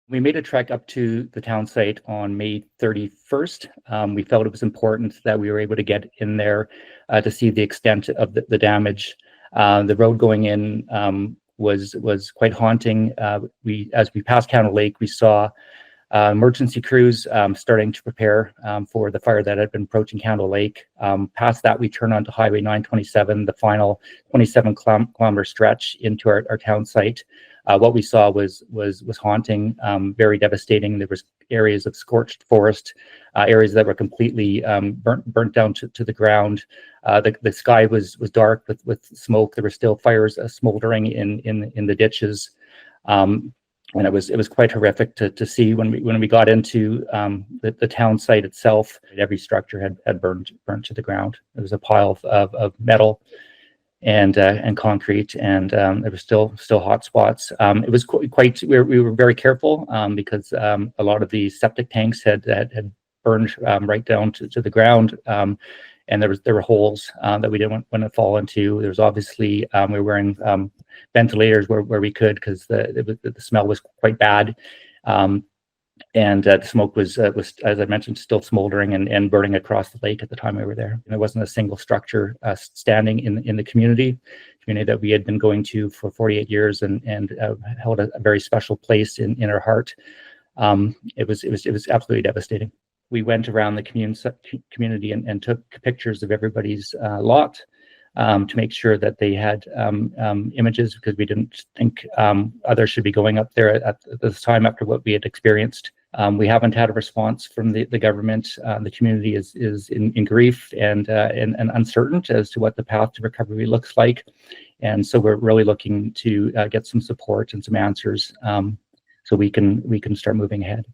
We made a trek up to the town site on May 31st. We felt it was important that we were able to get in there to see the extent of the damage. The road going in was quite haunting. As we passed Candle Lake, we saw emergency crews starting to prepare for the fire that had been approaching Candle Lake. Past that, we turned onto Highway 927, the final 27-kilometer stretch into our town site. What we saw was haunting, very devastating. There was areas of scorched forest, areas that were completely burnt down to the ground. The sky was dark with smoke. There were still fires smoldering in the ditches. And it was quite horrific to see when we got into the town site itself. Every structure had burned to the ground. There was a pile of metal and concrete, and there was still hot spots. It was quite. We were very careful because a lot of the septic tanks had burned right down to the ground. And there were holes that we didn't want to fall into. There was obviously we were wearing ventilators where we could, because the smell was quite bad, and the smoke was, as I mentioned, still smoldering and burning across the lake at the time we were there. And there wasn't a single structure standing in the community that we had been going to for 48 years and held a very special place in our heart. It was absolutely devastating. We went around the community and took pictures of everybody's lot to make sure that they had images, because we didn't think others should be going up there at this time after what we had experienced. We haven't had a response from the government. The community is in grief and uncertain as to what the path to recovery looks like. And so we're really looking to get some support and some answers so we can start moving ahead.